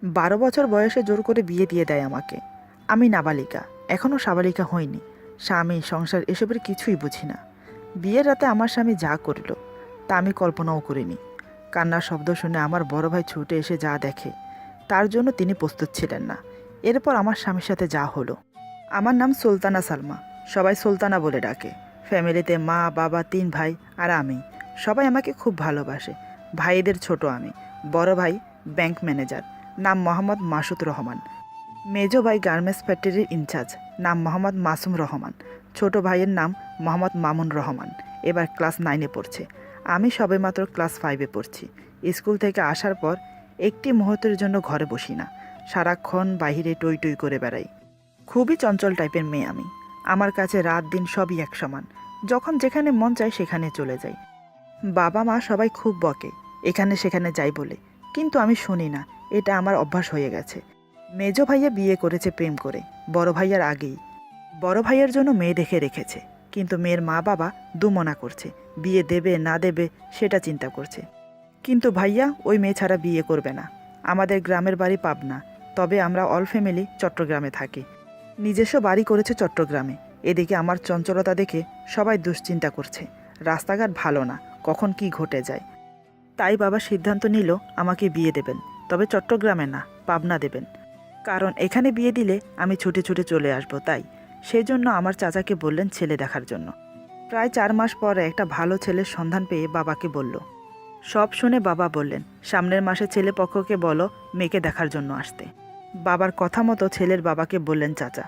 12 বছর বয়সে জোর করে বিয়ে দিয়ে দেয় আমাকে। আমি নাবালিকা, এখনও সাবালিকা হইনি। স্বামী, সংসার এসবের কিছুই বুঝি না। বিয়ের রাতে আমার স্বামী যা করল তা আমি কল্পনাও করিনি। কান্নার শব্দ শুনে আমার বড় ভাই ছুটে এসে যা দেখে তার জন্য তিনি প্রস্তুত ছিলেন না। এরপর আমার স্বামীর সাথে যা হলো। আমার নাম সুলতানা সালমা, সবাই সুলতানা বলে ডাকে। ফ্যামিলিতে মা, বাবা, 3 ভাই আর আমি। সবাই আমাকে খুব ভালোবাসে। ভাইদের ছোট আমি। বড় ভাই ব্যাংক ম্যানেজার, নাম মোহাম্মদ মাসুদ রহমান। মেজো ভাই গার্মেন্টস ফ্যাক্টরির ইনচার্জ, নাম মোহাম্মদ মাসুম রহমান। ছোট ভাইয়ের নাম মোহাম্মদ মামুন রহমান, এবার ক্লাস 9-এ পড়ছে। আমি সবেমাত্র ক্লাস 5-এ পড়ছি। স্কুল থেকে আসার পর একটি মুহূর্তের জন্য ঘরে বসি না, সারাক্ষণ বাইরে টই টই করে বেড়াই। খুবই চঞ্চল টাইপের মেয়ে আমি। আমার কাছে রাত দিন সবই এক সমান। যখন যেখানে মন চায় সেখানে চলে যাই। বাবা মা সবাই খুব বকে এখানে সেখানে যাই বলে, কিন্তু আমি শুনি না। এটা আমার অভ্যাস হয়ে গেছে। মেজো ভাইয়া বিয়ে করেছে প্রেম করে, বড় ভাইয়ার আগেই। বড় ভাইয়ার জন্য মেয়ে দেখে রেখেছে, কিন্তু মেয়ের মা বাবা দুমনা করছে। বিয়ে দেবে না দেবে সেটা চিন্তা করছে। কিন্তু ভাইয়া ওই মেয়ে ছাড়া বিয়ে করবে না। আমাদের গ্রামের বাড়ি পাবনা, তবে আমরা অল ফ্যামিলি চট্টগ্রামে থাকি। নিজস্ব বাড়ি করেছে চট্টগ্রামে। এদিকে আমার চঞ্চলতা দেখে সবাই দুশ্চিন্তা করছে। রাস্তাঘাট ভালো না, কখন কি ঘটে যায়। তাই বাবা সিদ্ধান্ত নিল আমাকে বিয়ে দেবেন, তবে চট্টগ্রামে না, পাবনা দেবেন। কারণ এখানে বিয়ে দিলে আমি ছুটে ছুটে চলে আসব, তাই। সেই জন্য আমার চাচাকে বললেন ছেলে দেখার জন্য। প্রায় 4 মাস পরে একটা ভালো ছেলের সন্ধান পেয়ে বাবাকে বলল। সব শুনে বাবা বললেন, সামনের মাসে ছেলে পক্ষকে বলো মেয়েকে দেখার জন্য আসতে। বাবার কথা মতো ছেলের বাবাকে বললেন চাচা।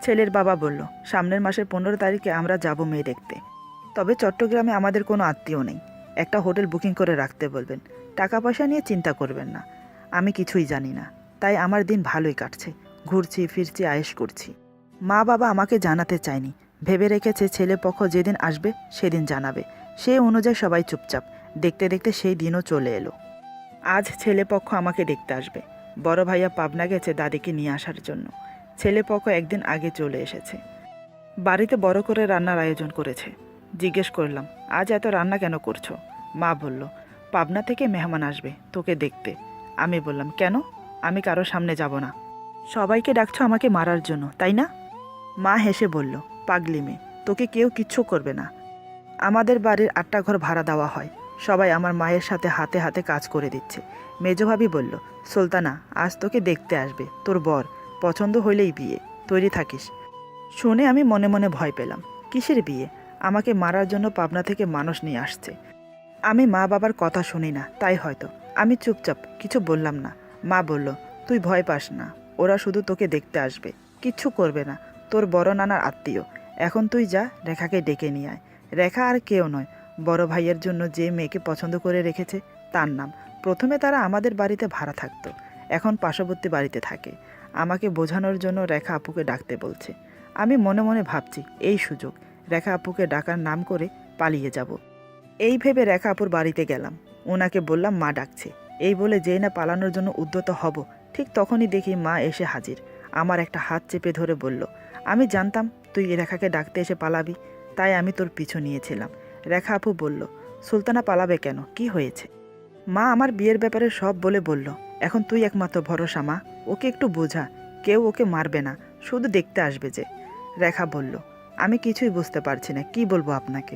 ছেলের বাবা বলল, সামনের মাসের 15 তারিখে আমরা যাব মেয়ে দেখতে। তবে চট্টগ্রামে আমাদের কোনো আত্মীয় নেই। একটা হোটেল বুকিং করে রাখতে বলবেন। টাকা পয়সা নিয়ে চিন্তা করবেন না। আমি কিছুই জানি না, তাই আমার দিন ভালোই কাটছে। ঘুরছি ফিরছি, আয়েশ করছি। মা বাবা আমাকে জানাতে চায়নি, ভেবে রেখেছে ছেলে পক্ষ যেদিন আসবে সেদিন জানাবে। সেই অনুযায়ী সবাই চুপচাপ। দেখতে দেখতে সেই দিনও চলে এলো। আজ ছেলে পক্ষ আমাকে দেখতে আসবে। বড় ভাইয়া পাবনা গেছে দাদিকে নিয়ে আসার জন্য। ছেলে পক্ষ একদিন আগে চলে এসেছে। বাড়িতে বড় করে রান্নার আয়োজন করেছে। জিজ্ঞেস করলাম, আজ এত রান্না কেন করছো? মা বলল, পাবনা থেকে মেহমান আসবে তোকে দেখতে। আমি বললাম, কেন? আমি কারো সামনে যাব না। সবাইকে ডাকছো আমাকে মারার জন্য, তাই না? মা হেসে বলল, পাগলি মেয়ে, তোকে কেউ কিচ্ছু করবে না। আমাদের বাড়ির 8টা ঘর ভাড়া দেওয়া হয়। সবাই আমার মায়ের সাথে হাতে হাতে কাজ করে দিচ্ছে। মেজো ভাবি বলল, সুলতানা, আজ তোকে দেখতে আসবে তোর বর। পছন্দ হইলেই বিয়ে, তৈরি থাকিস। শুনে আমি মনে মনে ভয় পেলাম। কিসের বিয়ে? আমাকে মারার জন্য পাবনা থেকে মানুষ নিয়ে আসছে। আমি মা বাবার কথা শুনি না, তাই হয়তো। আমি চুপচাপ কিছু বললাম না। মা বলল, তুই ভয় পাস না, ওরা শুধু তোকে দেখতে আসবে, কিচ্ছু করবে না। তোর বড় নানার আত্মীয়। এখন তুই যা, রেখাকে ডেকে নিয়ে আয়। রেখা আর কেউ নয়, বড় ভাইয়ের জন্য যে মেয়েকে পছন্দ করে রেখেছে তার নাম। প্রথমে তারা আমাদের বাড়িতে ভাড়া থাকতো, এখন পার্শ্ববর্তী বাড়িতে থাকে। আমাকে বোঝানোর জন্য রেখা আপুকে ডাকতে বলছে। আমি মনে মনে ভাবছি, এই সুযোগ, রেখা আপুকে ডাকার নাম করে পালিয়ে যাব। এই ভেবে রেখা আপুর বাড়িতে গেলাম। ওনাকে বললাম মা ডাকছে। এই বলে যেই না পালানোর জন্য উদ্যত হব, ঠিক তখনই দেখি মা এসে হাজির। আমার একটা হাত চেপে ধরে বলল, আমি জানতাম তুই রেখাকে ডাকতে এসে পালাবি, তাই আমি তোর পিছু নিয়েছিলাম। রেখা আপু বলল, সুলতানা পালাবে কেন, কি হয়েছে? মা আমার বিয়ের ব্যাপারে সব বলে বলল, এখন তুই একমাত্র ভরসা মা, ওকে একটু বোঝা। কেউ ওকে মারবে না, শুধু দেখতে আসবে যে। রেখা বলল, আমি কিছুই বুঝতে পারছি না, কি বলবো আপনাকে।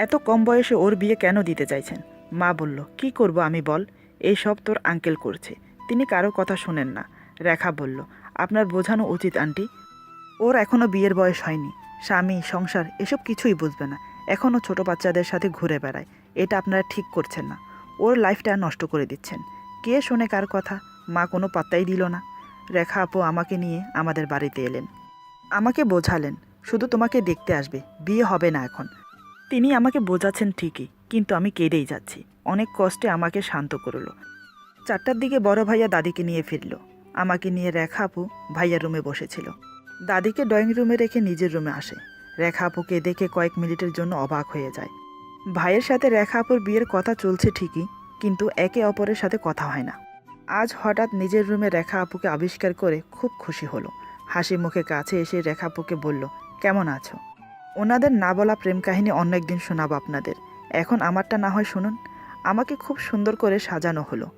এত কম বয়সে ওর বিয়ে কেন দিতে চাইছেন? মা বলল, কি করব আমি বল? এই সব তোর আঙ্কেল করছে, তিনি কারো কথা শোনেন না। রেখা বলল, আপনার বোঝানো উচিত আন্টি, ওর এখনও বিয়ের বয়স হয়নি। স্বামী, সংসার এসব কিছুই বুঝবে না, এখনও ছোট বাচ্চাদের সাথে ঘুরে বেড়ায়। এটা আপনারা ঠিক করছেন না, ওর লাইফটা নষ্ট করে দিচ্ছেন। কে শোনে কার কথা? মা কোনো পাত্তাই দিল না। রেখা আপু আমাকে নিয়ে আমাদের বাড়িতে এলেন। আমাকে বোঝালেন, শুধু তোমাকে দেখতে আসবে, বিয়ে হবে না এখন। তিনি আমাকে বোঝাচ্ছেন ঠিকই, কিন্তু আমি কেঁদেই যাচ্ছি। অনেক কষ্টে আমাকে শান্ত করল। 4টার দিকে বড় ভাইয়া দাদিকে নিয়ে ফিরল। আমাকে নিয়ে রেখা আপু ভাইয়ার রুমে বসেছিল। দাদিকে ড্রয়িং রুমে রেখে নিজের রুমে আসে। রেখা আপুকে দেখে কয়েক মিনিটের জন্য অবাক হয়ে যায়। ভাইয়ের সাথে রেখা আপুর বিয়ের কথা চলছে ঠিকই, কিন্তু একে অপরের সাথে কথা হয় না। আজ হঠাৎ নিজের রুমে রেখা আপুকে আবিষ্কার করে খুব খুশি হলো। হাসি মুখে কাছে এসে রেখা আপুকে বলল, কেমন আছো? ওনাদের না বলা প্রেম কাহিনী অন্য একদিন শোনাবো আপনাদের। এখন আমারটা না হয় শুনুন। আমাকে খুব সুন্দর করে সাজানো হলো।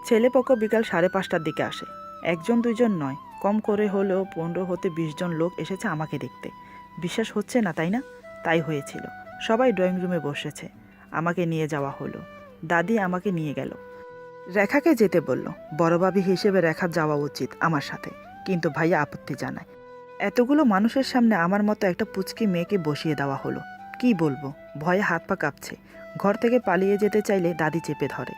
ছেলেপক্ষ বিকাল 5:30টার দিকে আসে। একজন দুইজন নয়, কম করে হলেও 15 হতে 20 জন লোক এসেছে আমাকে দেখতে। বিশ্বাস হচ্ছে না, তাই না? তাই হয়েছিল। সবাই ড্রয়িং রুমে বসেছে। আমাকে নিয়ে যাওয়া হলো। দাদি আমাকে নিয়ে গেল। রেখাকে যেতে বলল। বড় ভাবি হিসেবে রেখার যাওয়া উচিত আমার সাথে, কিন্তু ভাইয়া আপত্তি জানায়। এতগুলো মানুষের সামনে আমার মতো একটা পুচকি মেয়েকে বসিয়ে দেওয়া হলো। কি বলবো, ভয়ে হাত পা কাঁপছে। ঘর থেকে পালিয়ে যেতে চাইলে দাদি চেপে ধরে।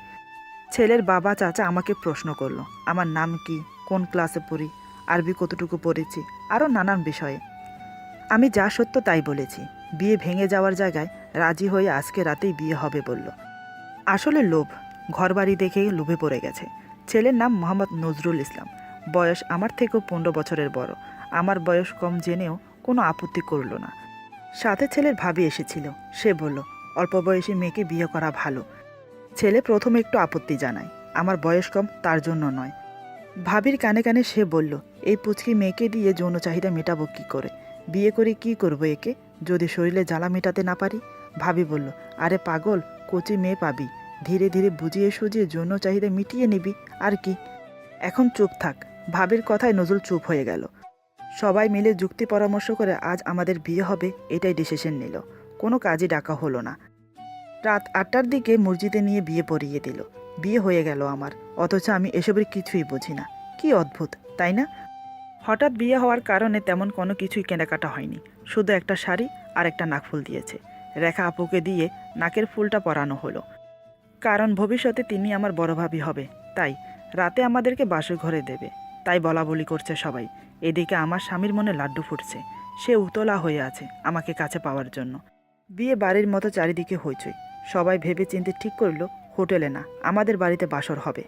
ছেলের বাবা চাচা আমাকে প্রশ্ন করলো, আমার নাম কি, কোন ক্লাসে পড়ি, আরবি কতটুকু পড়েছি, আরও নানান বিষয়ে। আমি যা সত্য তাই বলেছি। বিয়ে ভেঙে যাওয়ার জায়গায় রাজি হয়ে আজকে রাতেই বিয়ে হবে বলল। আসলে লোভ, ঘরবাড়ি দেখে লোভে পড়ে গেছে। ছেলের নাম মোহাম্মদ নজরুল ইসলাম। বয়স আমার থেকেও 15 বছরের বড়। আমার বয়স কম জেনেও কোনো আপত্তি করল না। সাথে ছেলের ভাবি এসেছিল। সে বলল, অল্প বয়সী মেয়েকে বিয়ে করা ভালো। ছেলে প্রথমে একটু আপত্তি জানায়, আমার বয়স কম তার জন্য নয়। ভাবির কানে কানে সে বলল, এই পুচকি মেয়েকে দিয়ে যৌন চাহিদা মেটাবো কী করে? বিয়ে করে কি করব একে, যদি শরীরে জ্বালা মেটাতে না পারি? ভাবি বলল, আরে পাগল, কচি মেয়ে পাবি, ধীরে ধীরে বুঝিয়ে সুজিয়ে যৌন চাহিদা মিটিয়ে নিবি আর কি। এখন চুপ থাক। ভাবির কথায় নজরুল চুপ হয়ে গেল। সবাই মিলে যুক্তি পরামর্শ করে আজ আমাদের বিয়ে হবে এটাই ডিসিশন নিল। কোনো কাজই ডাকা হলো না। রাত 8টার দিকে মসজিদে নিয়ে বিয়ে পড়িয়ে দিল। বিয়ে হয়ে গেল আমার, অথচ আমি এসবের কিছুই বুঝি না। কি অদ্ভুত, তাই না? হঠাৎ বিয়ে হওয়ার কারণে তেমন কোনো কিছুই কেনাকাটা হয়নি। শুধু একটা শাড়ি আর একটা নাকফুল দিয়েছে। রেখা আপুকে দিয়ে নাকের ফুলটা পরানো হলো, কারণ ভবিষ্যতে তিনি আমার বড় ভাবি হবে। তাই রাতে আমাদেরকে বাসর ঘরে দেবে, তাই বলা বলি করছে সবাই। এদিকে আমার স্বামীর মনে লাড্ডু ফুটছে। সে উতলা হয়ে আছে আমাকে কাছে পাওয়ার জন্য। বিয়ে বাড়ির মতো চারিদিকে হইচই। সবাই ভেবে চিন্তে ঠিক করলো হোটেলে না, আমাদের বাড়িতে বাসর হবে।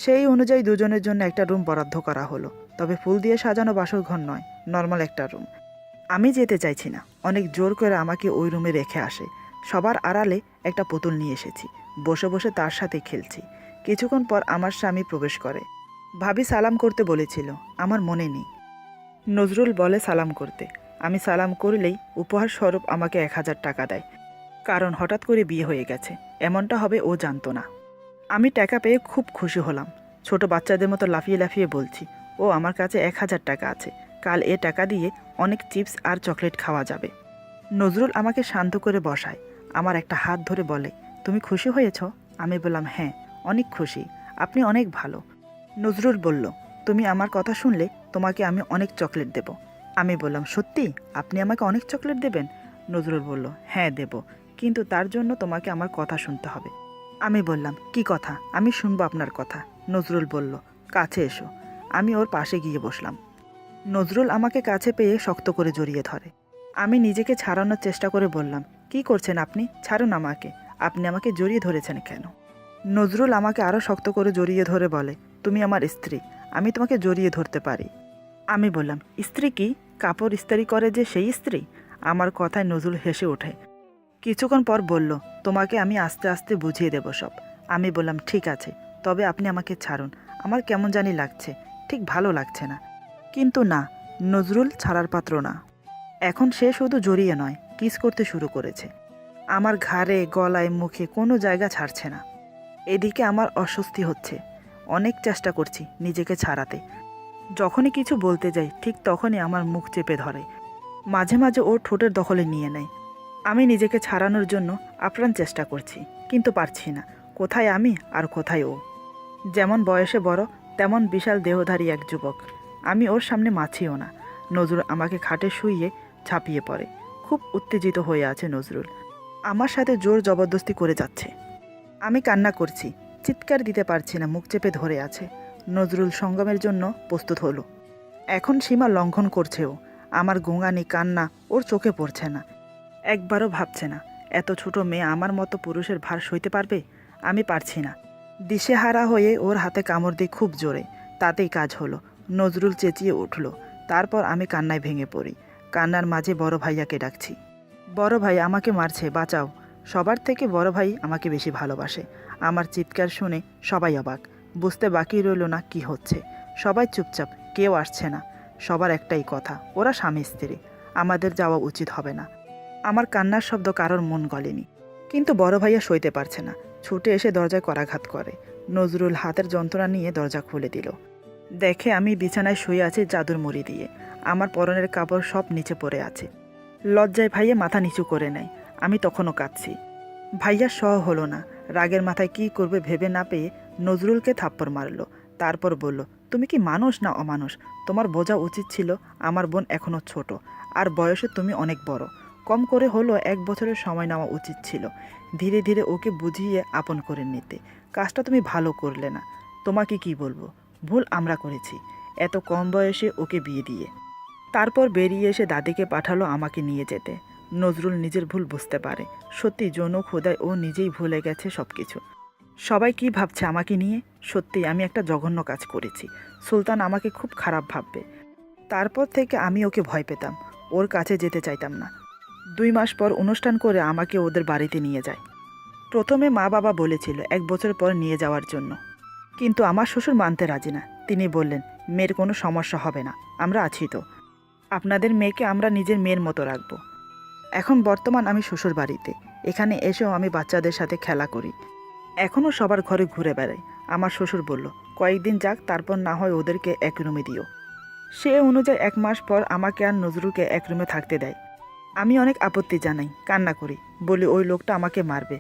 সেই অনুযায়ী দুজনের জন্য একটা রুম বরাদ্দ করা হলো। তবে ফুল দিয়ে সাজানো বাসর ঘর নয়, নর্মাল একটা রুম। আমি যেতে চাইছি না। অনেক জোর করে আমাকে ওই রুমে রেখে আসে। সবার আড়ালে একটা পুতুল নিয়ে এসেছি। বসে বসে তার সাথে খেলছি। কিছুক্ষণ পর আমার স্বামী প্রবেশ করে। ভাবি সালাম করতে বলেছিল, আমার মনে নেই। নজরুল বলে সালাম করতে। আমি সালাম করলেই উপহার স্বরূপ আমাকে 1000 টাকা দেয়। কারণ হঠাৎ করে বিয়ে হয়ে গেছে, এমনটা হবে ও জানতো না। আমি টাকা পেয়ে খুব খুশি হলাম। ছোট বাচ্চাদের মতো লাফিয়ে লাফিয়ে বলছি, ও আমার কাছে 1000 টাকা আছে। কাল এ টাকা দিয়ে অনেক চিপস আর চকলেট খাওয়া যাবে। নজরুল আমাকে শান্ত করে বসায়। আমার একটা হাত ধরে বলে, তুমি খুশি হয়েছ? আমি বললাম, হ্যাঁ, অনেক খুশি। আপনি অনেক ভালো। নজরুল বলল, তুমি আমার কথা শুনলে তোমাকে আমি অনেক চকলেট দেব। আমি বললাম, সত্যি আপনি আমাকে অনেক চকলেট দেবেন? নজরুল বলল, হ্যাঁ দেব, কিন্তু তার জন্য তোমাকে আমার কথা শুনতে হবে। আমি বললাম, কি কথা? আমি শুনবো আপনার কথা। নজরুল বলল, কাছে এসো। আমি ওর পাশে গিয়ে বসলাম। নজরুল আমাকে কাছে পেয়ে শক্ত করে জড়িয়ে ধরে। আমি নিজেকে ছাড়ানোর চেষ্টা করে বললাম, কি করছেন আপনি? ছাড়ুন আমাকে। আপনি আমাকে জড়িয়ে ধরেছেন কেন? নজরুল আমাকে আরও শক্ত করে জড়িয়ে ধরে বলে, তুমি আমার স্ত্রী, আমি তোমাকে জড়িয়ে ধরতে পারি। আমি বললাম, স্ত্রী কি? কাপড় ইস্ত্রি করে যে সেই স্ত্রী? আমার কথায় নজরুল হেসে ওঠে। কিছুক্ষণ পর বলল, তোমাকে আমি আস্তে আস্তে বুঝিয়ে দেব সব। আমি বললাম, ঠিক আছে, তবে আপনি আমাকে ছাড়ুন। আমার কেমন জানি লাগছে, ঠিক ভালো লাগছে না। কিন্তু না, নজরুল ছাড়ার পাত্র না। এখন সে শুধু জড়িয়ে নয়, কিস করতে শুরু করেছে। আমার ঘাড়ে, গলায়, মুখে কোনো জায়গা ছাড়ছে না। এদিকে আমার অস্বস্তি হচ্ছে। অনেক চেষ্টা করছি নিজেকে ছাড়াতে। যখনই কিছু বলতে যাই ঠিক তখনই আমার মুখ চেপে ধরে। মাঝে মাঝে ওর ঠোঁটের দখলে নিয়ে নেয়। আমি নিজেকে ছাড়ানোর জন্য আপ্রাণ চেষ্টা করছি, কিন্তু পারছি না। কোথায় আমি আর কোথায় ও? যেমন বয়সে বড়, তেমন বিশাল দেহধারী এক যুবক। আমি ওর সামনে মাছিও না। নজরুল আমাকে খাটে শুইয়ে ঝাঁপিয়ে পড়ে। খুব উত্তেজিত হয়ে আছে নজরুল। আমার সাথে জোর জবরদস্তি করে যাচ্ছে। আমি কান্না করছি, চিৎকার দিতে পারছি না, মুখ চেপে ধরে আছে। নজরুল সঙ্গমের জন্য প্রস্তুত হলো। এখন সীমা লঙ্ঘন করছে ও। আমার গোঙানি কান্না ওর চোখে পড়ছে না। একবারও ভাবছে না, এত ছোট মেয়ে আমার মতো পুরুষের ভার সইতে পারবে? আমি পারছি না। দিশেহারা হয়ে ওর হাতে কামড় দিই খুব জোরে। তাতেই কাজ হলো। নজরুল চেঁচিয়ে উঠল। তারপর আমি কান্নায় ভেঙে পড়ি। কান্নার মাঝে বড় ভাইয়াকে ডাকছি, বড় ভাই আমাকে মারছে, বাঁচাও। সবার থেকে বড় ভাই আমাকে বেশি ভালোবাসে। আমার চিৎকার শুনে সবাই অবাক। বুঝতে বাকি রইল না কি হচ্ছে। সবাই চুপচাপ, কেউ আসছে না। সবার একটাই কথা, ওরা স্বামী স্ত্রী, আমাদের যাওয়া উচিত হবে না। আমার কান্নার শব্দ কারোর মন গলেনি। কিন্তু বড় ভাইয়া সইতে পারছে না। ছুটে এসে দরজায় করাঘাত করে। নজরুল হাতের যন্ত্রণা নিয়ে দরজা খুলে দিল। দেখে আমি বিছানায় শুয়ে আছি চাদর মুড়ি দিয়ে। আমার পরনের কাপড় সব নিচে পড়ে আছে। লজ্জায় ভাইয়া মাথা নিচু করে নেয়। আমি তখনও কাঁদছি। ভাইয়া সহ হলো না। রাগের মাথায় কী করবে ভেবে না পেয়ে নজরুলকে থাপ্পড় মারল। তারপর বলল, তুমি কি মানুষ না অমানুষ? তোমার বোঝা উচিত ছিল আমার বোন এখনও ছোট, আর বয়সে তুমি অনেক বড়। কম করে হলো 1 বছরের সময় নেওয়া উচিত ছিল। ধীরে ধীরে ওকে বুঝিয়ে আপন করে নিতে। কাজটা তুমি ভালো করলে না। তোমাকে কি বলবো, ভুল আমরা করেছি এত কম বয়সে ওকে বিয়ে দিয়ে। তারপর বেরিয়ে এসে দাদিকে পাঠালো আমাকে নিয়ে যেতে। নজরুল নিজের ভুল বুঝতে পারে। সত্যি যৌন ক্ষুধায় ও নিজেই ভুলে গেছে সব কিছু। সবাই কি ভাবছে আমাকে নিয়ে? সত্যি আমি একটা জঘন্য কাজ করেছি। সুলতান আমাকে খুব খারাপ ভাববে। তারপর থেকে আমি ওকে ভয় পেতাম, ওর কাছে যেতে চাইতাম না। 2 মাস পর অনুষ্ঠান করে আমাকে ওদের বাড়িতে নিয়ে যায়। প্রথমে মা বাবা বলেছিল 1 বছর পর নিয়ে যাওয়ার জন্য, কিন্তু আমার শ্বশুর মানতে রাজি না। তিনি বললেন, মেয়ের কোনো সমস্যা হবে না, আমরা আছি তো। আপনাদের মেয়েকে আমরা নিজের মেয়ের মতো রাখবো। এখন বর্তমান আমি শ্বশুর বাড়িতে। এখানে এসেও আমি বাচ্চাদের সাথে খেলা করি। এখনও সবার ঘরে ঘুরে বেড়াই। আমার শ্বশুর বলল, কয়েকদিন যাক, তারপর না হয় ওদেরকে এক রুমে দিও। সে অনুযায়ী 1 মাস পর আমাকে আর নজরুলকে এক রুমে থাকতে দেয়। আমি অনেক আপত্তি জানাই, কান্না করি, বলি ওই লোকটা আমাকে মারবে।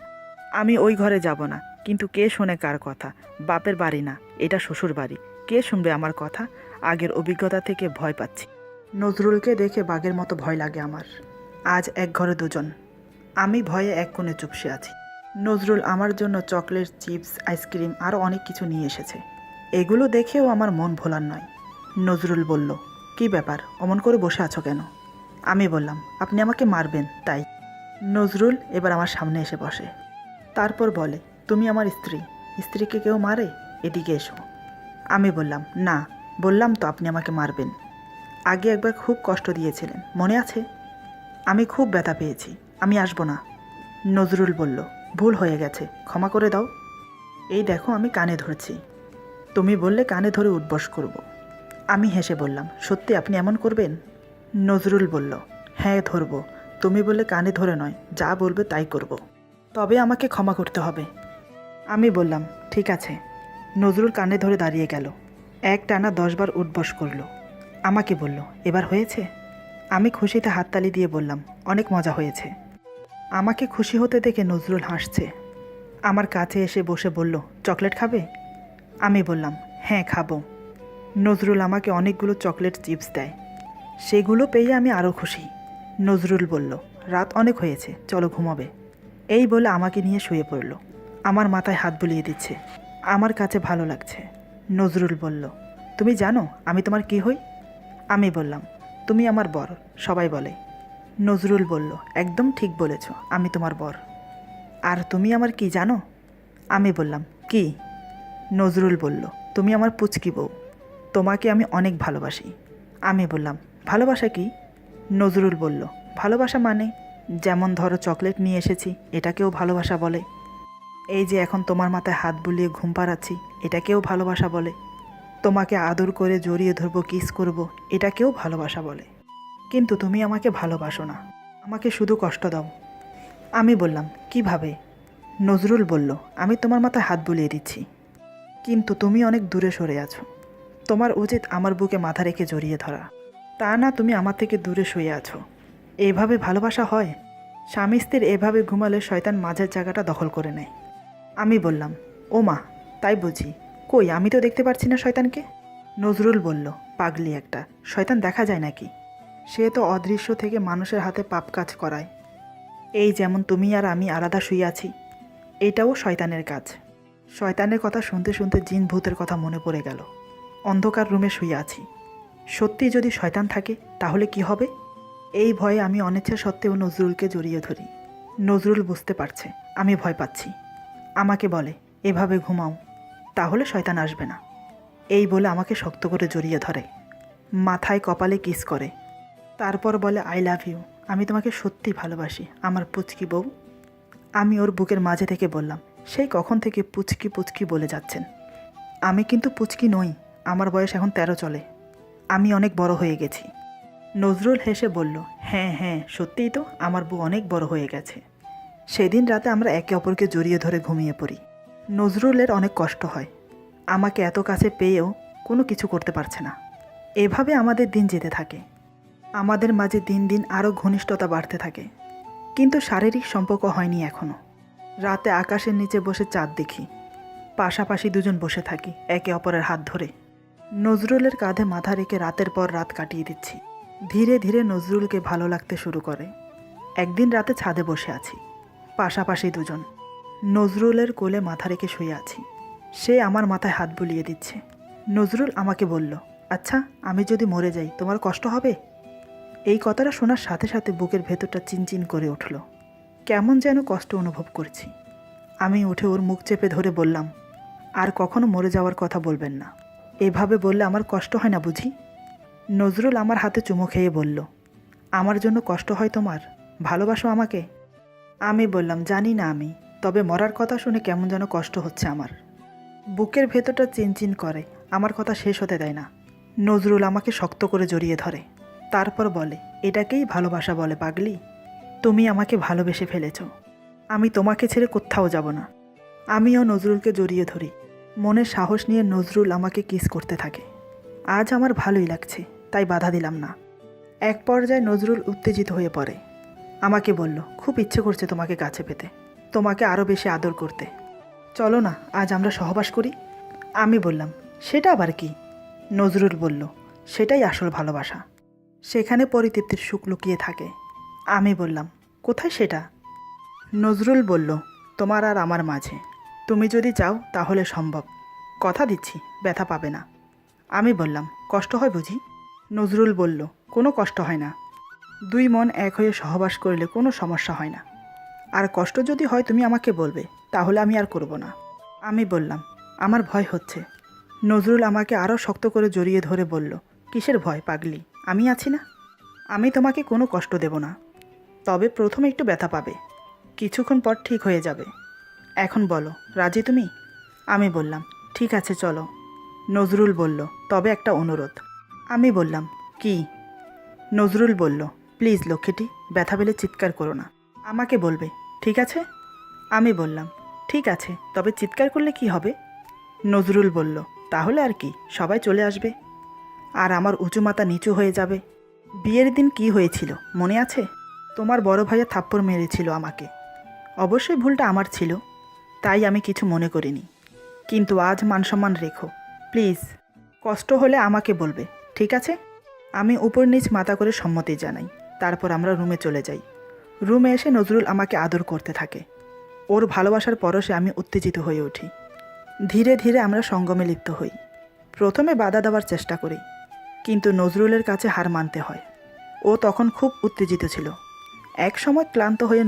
আমি ওই ঘরে যাব না। কিন্তু কে শোনে কার কথা? বাপের বাড়ি না, এটা শ্বশুর বাড়ি। কে শুনবে আমার কথা? আগের অভিজ্ঞতা থেকে ভয় পাচ্ছি। নজরুলকে দেখে বাঘের মতো ভয় লাগে আমার। আজ এক ঘরে দুজন। আমি ভয়ে এক কোণে চুপসে আছি। নজরুল আমার জন্য চকলেট, চিপস, আইসক্রিম আরও অনেক কিছু নিয়ে এসেছে। এগুলো দেখেও আমার মন ভোলার নয়। নজরুল বলল, কি ব্যাপার, অমন করে বসে আছো কেন? আমি বললাম, আপনি আমাকে মারবেন তাই। নজরুল এবার আমার সামনে এসে বসে। তারপর বলে, তুমি আমার স্ত্রী, স্ত্রীকে কেউ মারে? এদিকে এসো। আমি বললাম, না, বললাম তো আপনি আমাকে মারবেন। আগে একবার খুব কষ্ট দিয়েছিলেন, মনে আছে? আমি খুব ব্যথা পেয়েছি, আমি আসবো না। নজরুল বলল, ভুল হয়ে গেছে, ক্ষমা করে দাও। এই দেখো, আমি কানে ধরছি। তুমি বললে কানে ধরে উঠবস করব। আমি হেসে বললাম, সত্যি আপনি এমন করবেন? নজরুল বলল, হ্যাঁ ধরব। তুমি বললে কানে ধরে নয়, যা বলবে তাই করব। তবে আমাকে ক্ষমা করতে হবে। আমি বললাম, ঠিক আছে। নজরুল কানে ধরে দাঁড়িয়ে গেল। এক টানা 10 বার উঠবস করল। আমাকে বলল, এবার হয়েছে? আমি খুশিতে হাততালি দিয়ে বললাম, অনেক মজা হয়েছে। আমাকে খুশি হতে দেখে নজরুল হাসছে। আমার কাছে এসে বসে বলল, চকলেট খাবে? আমি বললাম, হ্যাঁ খাবো। নজরুল আমাকে অনেকগুলো চকলেট চিপস দেয়। সেগুলো পেয়ে আমি আরও খুশি। নজরুল বলল, রাত অনেক হয়েছে, চলো ঘুমাবে। এই বলে আমাকে নিয়ে শুয়ে পড়ল। আমার মাথায় হাত বুলিয়ে দিচ্ছে। আমার কাছে ভালো লাগছে। নজরুল বলল, তুমি জানো আমি তোমার কি হই? আমি বললাম, তুমি আমার বর, সবাই বলে। নজরুল বলল, একদম ঠিক বলেছ, আমি তোমার বর। আর তুমি আমার কি জানো? আমি বললাম, কি? নজরুল বলল, তুমি আমার পুচকি বউ। তোমাকে আমি অনেক ভালোবাসি। আমি বললাম, ভালোবাসা কি? নজরুল বলল, ভালোবাসা মানে, যেমন ধরো চকলেট নিয়ে এসেছি, এটাকেও ভালোবাসা বলে। এই যে এখন তোমার মাথায় হাত বুলিয়ে ঘুম পাড়াচ্ছি, এটাকেও ভালোবাসা বলে। তোমাকে আদর করে জড়িয়ে ধরবো, কিস করব, এটাকেও ভালোবাসা বলে। কিন্তু তুমি আমাকে ভালোবাসো না, আমাকে শুধু কষ্ট দাও। আমি বললাম, কিভাবে? নজরুল বলল, আমি তোমার মাথায় হাত বুলিয়ে দিচ্ছি, কিন্তু তুমি অনেক দূরে সরে আছো। তোমার উচিত আমার বুকে মাথা রেখে জড়িয়ে ধরা। তা না, তুমি আমার থেকে দূরে শুয়ে আছো। এভাবে ভালোবাসা হয়? স্বামী স্ত্রীর এভাবে ঘুমালে শয়তান মাঝের জায়গাটা দখল করে নেয়। আমি বললাম, ও মা, তাই বুঝি? কই, আমি তো দেখতে পাচ্ছি না শয়তানকে। নজরুল বলল, পাগলি একটা, শয়তান দেখা যায় নাকি? সে তো অদৃশ্য থেকে মানুষের হাতে পাপ কাজ করায়। এই যেমন তুমি আর আমি আলাদা শুয়ে আছি, এটাও শয়তানের কাজ। শয়তানের কথা শুনতে শুনতে জিন ভূতের কথা মনে পড়ে গেল। অন্ধকার রুমে শুয়ে আছি। সত্যি যদি শয়তান থাকে তাহলে কি হবে? এই ভয়ে আমি অনিচ্ছা সত্ত্বেও নজরুলকে জড়িয়ে ধরি। নজরুল বুঝতে পারছে আমি ভয় পাচ্ছি। আমাকে বলে, এভাবে ঘুমাও, তাহলে শয়তান আসবে না। এই বলে আমাকে শক্ত করে জড়িয়ে ধরে, মাথায় কপালে কিস করে। তারপর বলে, আই লাভ ইউ, আমি তোমাকে সত্যি ভালোবাসি আমার পুচকি বউ। আমি ওর বুকের মাঝে থেকে বললাম, সেই কখন থেকে পুচকি পুচকি বলে যাচ্ছেন? আমি কিন্তু পুচকি নই, আমার বয়স এখন 13 চলে। আমি অনেক বড় হয়ে গেছি। নজরুল হেসে বলল, হ্যাঁ হ্যাঁ, সত্যিই তো, আমার বউ অনেক বড় হয়ে গেছে। সেদিন রাতে আমরা একে অপরকে জড়িয়ে ধরে ঘুমিয়ে পড়ি। নজরুলের অনেক কষ্ট হয়, আমাকে এত কাছে পেয়েও কোনো কিছু করতে পারছে না। এভাবে আমাদের দিন যেতে থাকে। আমাদের মাঝে দিন দিন আরও ঘনিষ্ঠতা বাড়তে থাকে, কিন্তু শারীরিক সম্পর্ক হয়নি এখনও। রাতে আকাশের নিচে বসে চাঁদ দেখি, পাশাপাশি দুজন বসে থাকি একে অপরের হাত ধরে। নজরুলের কাঁধে মাথা রেখে রাতের পর রাত কাটিয়ে দিচ্ছি। ধীরে ধীরে নজরুলকে ভালো লাগতে শুরু করে। একদিন রাতে ছাদে বসে আছি, পাশাপাশি দুজন। নজরুলের কোলে মাথা রেখে শুয়ে আছি, সে আমার মাথায় হাত বুলিয়ে দিচ্ছে। নজরুল আমাকে বলল, আচ্ছা আমি যদি মরে যাই তোমার কষ্ট হবে? এই কথাটা শোনার সাথে সাথে বুকের ভেতরটা চিনচিন করে উঠল, কেমন যেন কষ্ট অনুভব করছি। আমি উঠে ওর মুখ চেপে ধরে বললাম, আর কখনো মরে যাওয়ার কথা বলবেন না। এভাবে বললে আমার কষ্ট হয় না বুঝি? নজরুল আমার হাতে চুমো খেয়ে বলল, আমার জন্য কষ্ট হয় তোমার? ভালোবাসো আমাকে? আমি বললাম, জানি না আমি, তবে মরার কথা শুনে কেমন যেন কষ্ট হচ্ছে আমার। বুকের ভেতরটা চিনচিন করে, আমার কথা শেষ হতে দেয় না। নজরুল আমাকে শক্ত করে জড়িয়ে ধরে, তারপর বলে, এটাকেই ভালোবাসা বলে পাগলি। তুমি আমাকে ভালোবেসে ফেলেছ, আমি তোমাকে ছেড়ে কোথাও যাব না। আমিও নজরুলকে জড়িয়ে ধরি। মনে সাহস নিয়ে নজরুল আমাকে কিস করতে থাকে। আজ আমার ভালোই লাগছে, তাই বাধা দিলাম না। এক পর্যায়ে নজরুল উত্তেজিত হয়ে পড়ে, আমাকে বলল, খুব ইচ্ছে করছে তোমাকে কাছে পেতে, তোমাকে আরও বেশি আদর করতে। চলো না আজ আমরা সহবাস করি। আমি বললাম, সেটা আবার কি? নজরুল বলল, সেটাই আসল ভালোবাসা, সেখানে পরিতৃপ্তির সুখ লুকিয়ে থাকে। আমি বললাম, কোথায় সেটা? নজরুল বলল, তোমার আর আমার মাঝে, তুমি যদি চাও তাহলে সম্ভব, কথা দিচ্ছি ব্যথা পাবে না। আমি বললাম, কষ্ট হয় বুঝি? নজরুল বলল, কোনো কষ্ট হয় না, দুই মন এক হয়ে সহবাস করলে কোনো সমস্যা হয় না। আর কষ্ট যদি হয় তুমি আমাকে বলবে, তাহলে আমি আর করব না। আমি বললাম, আমার ভয় হচ্ছে। নজরুল আমাকে আরও শক্ত করে জড়িয়ে ধরে বলল, কিসের ভয় পাগলি, আমি আছি না। আমি তোমাকে কোনো কষ্ট দেব না, তবে প্রথমে একটু ব্যথা পাবে, কিছুক্ষণ পর ঠিক হয়ে যাবে। এখন বলো, রাজি তুমি? আমি বললাম, ঠিক আছে চলো। নজরুল বলল, তবে একটা অনুরোধ। আমি বললাম, কি? নজরুল বলল, প্লিজ লক্ষ্মীটি, ব্যথা পেলে চিৎকার করো না, আমাকে বলবে, ঠিক আছে? আমি বললাম, ঠিক আছে, তবে চিৎকার করলে কি হবে? নজরুল বলল, তাহলে আর কি, সবাই চলে আসবে, আর আমার উঁচু মাথা নিচু হয়ে যাবে। বিয়ের দিন কি হয়েছিল মনে আছে? তোমার বড় ভাইয়া থাপ্পড় মেরেছিল আমাকে। অবশ্যই ভুলটা আমার ছিল, তাই আমি কিছু মনে করিনি, কিন্তু আজ মানসম্মান রেখো প্লিজ, কষ্ট হলে আমাকে বলবে, ঠিক আছে? আমি উপর নিচ মাথা করে সম্মতি জানাই। তারপর আমরা রুমে চলে যাই। রুমে এসে নজরুল আমাকে আদর করতে থাকে। ওর ভালোবাসার পরশে আমি উত্তেজিত হয়ে উঠি। ধীরে ধীরে আমরা সঙ্গমে লিপ্ত হই। প্রথমে বাধা দেওয়ার চেষ্টা করি, কিন্তু নজরুলের কাছে হার মানতে হয়। ও তখন খুব উত্তেজিত ছিল। এক সময় ক্লান্ত হয়ে